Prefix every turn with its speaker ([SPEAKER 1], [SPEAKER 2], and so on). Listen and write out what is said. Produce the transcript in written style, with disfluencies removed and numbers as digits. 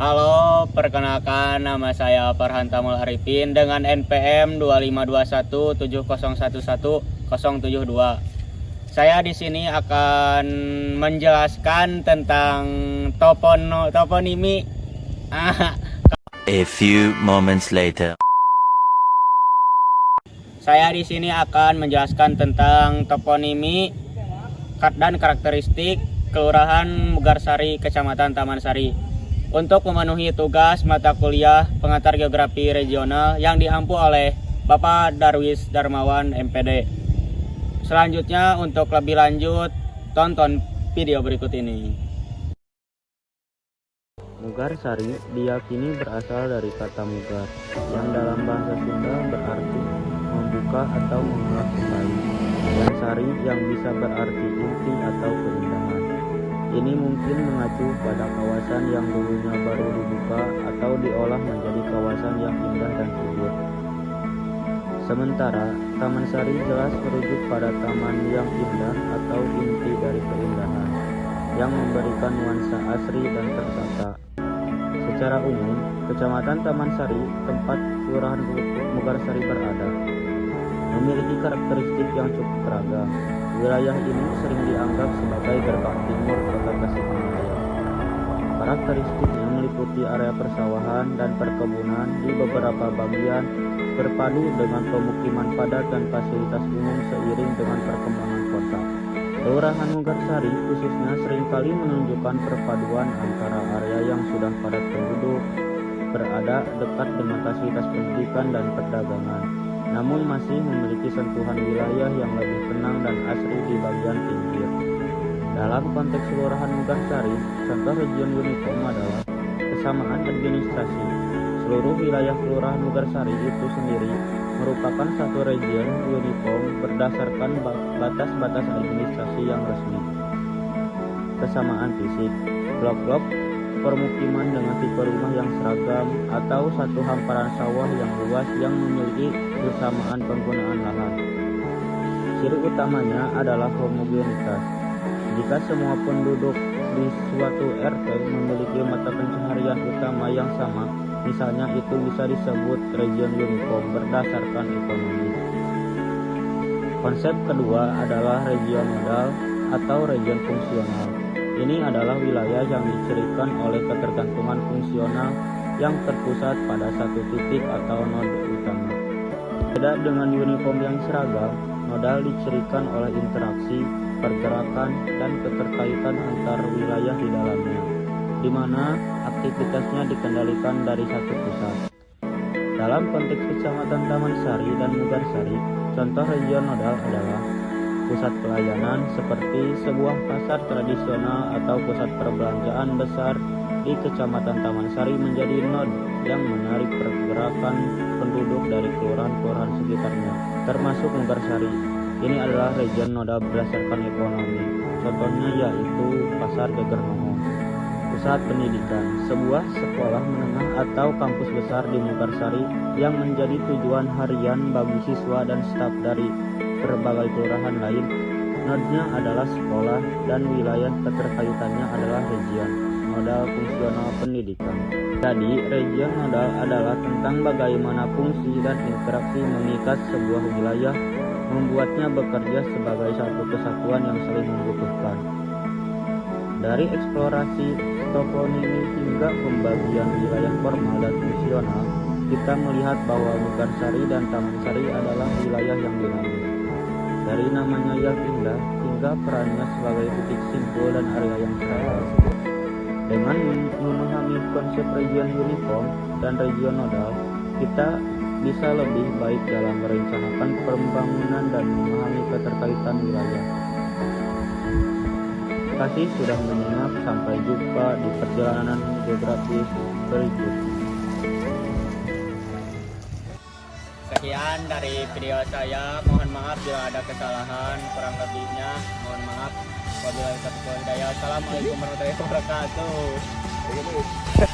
[SPEAKER 1] Halo, perkenalkan nama saya Farhan Tamul Arifin dengan NPM 252170111072. Saya di sini akan menjelaskan tentang toponimi.
[SPEAKER 2] A few moments later.
[SPEAKER 1] Saya di sini akan menjelaskan tentang toponimi dan karakteristik Kelurahan Mugarsari, Kecamatan Taman Sari. Untuk memenuhi tugas mata kuliah pengantar geografi regional yang diampu oleh Bapak Darwis Darmawan MPD. Selanjutnya untuk lebih lanjut, tonton video berikut ini.
[SPEAKER 3] Mugarsari diyakini berasal dari kata mugar, yang dalam bahasa Sunda berarti membuka atau mengulas kembali, dan sari yang bisa berarti inti atau keindahan. Ini mungkin mengacu pada kawasan yang dulunya baru dibuka atau diolah menjadi kawasan yang indah dan subur. Sementara Taman Sari jelas merujuk pada taman yang indah atau inti dari keindahan, yang memberikan nuansa asri dan tertata. Secara umum, Kecamatan Taman Sari, tempat Kelurahan Mugarsari berada, memiliki karakteristik yang cukup beragam. Wilayah ini sering dianggap sebagai gerbang timur kota Tasikmalaya. Karakteristiknya meliputi area persawahan dan perkebunan di beberapa bagian, berpadu dengan pemukiman padat dan fasilitas umum seiring dengan perkembangan kota. Kelurahan Mugarsari khususnya seringkali menunjukkan perpaduan antara area yang sudah padat penduduk, berada dekat dengan fasilitas pendidikan dan perdagangan, namun masih memiliki sentuhan wilayah yang lebih tenang dan asri di bagian pinggir. Dalam konteks Kelurahan Mugarsari, contoh region uniform adalah kesamaan administrasi. Seluruh wilayah Kelurahan Mugarsari itu sendiri merupakan satu region uniform berdasarkan batas-batas administrasi yang resmi. Kesamaan fisik, blok-blok permukiman dengan tipe rumah yang seragam atau satu hamparan sawah yang luas yang memiliki kesamaan penggunaan lahan. Ciri utamanya adalah homogenitas. Jika semua penduduk di suatu RT memiliki mata pencaharian utama yang sama, misalnya itu bisa disebut region uniform berdasarkan ekonomi. Konsep kedua adalah region nodal atau region fungsional. Ini adalah wilayah yang dicirikan oleh ketergantungan fungsional yang terpusat pada satu titik atau node utama. Beda dengan uniform yang seragam, nodal dicirikan oleh interaksi, pergerakan, dan keterkaitan antar wilayah di dalamnya, di mana aktivitasnya dikendalikan dari satu pusat. Dalam konteks Kecamatan Taman Sari dan Mugarsari, contoh region nodal adalah pusat pelayanan seperti sebuah pasar tradisional atau pusat perbelanjaan besar di Kecamatan Taman Sari menjadi node yang menarik pergerakan penduduk dari kelurahan-kelurahan sekitarnya, termasuk Mugarsari. Ini adalah region nodal berdasarkan ekonomi. Contohnya yaitu Pasar Gegernoho. Pusat pendidikan, sebuah sekolah menengah atau kampus besar di Mugarsari yang menjadi tujuan harian bagi siswa dan staf dari berbagai kelurahan lain. Nodenya adalah sekolah dan wilayah keterkaitannya adalah region nodal fungsional pendidikan. Jadi, region nodal adalah tentang bagaimana fungsi dan interaksi mengikat sebuah wilayah, membuatnya bekerja sebagai satu kesatuan yang saling membutuhkan. Dari eksplorasi toponimi hingga pembagian wilayah formal dan fungsional, kita melihat bahwa Mugarsari dan Taman Sari adalah wilayah yang dinamis. Dari namanya yang indah hingga perannya sebagai titik simpul dan area yang seragam. Dengan memahami konsep region uniform dan region nodal, kita bisa lebih baik dalam merencanakan pembangunan dan memahami keterkaitan wilayah. Terima kasih sudah menyimak. Sampai jumpa di perjalanan geografis berikutnya.
[SPEAKER 1] Sekian dari video saya. Mohon maaf bila ada kesalahan, kurang lebihnya mohon maaf. Wabillahi taufiq wal hidayah. Assalamualaikum warahmatullahi wabarakatuh.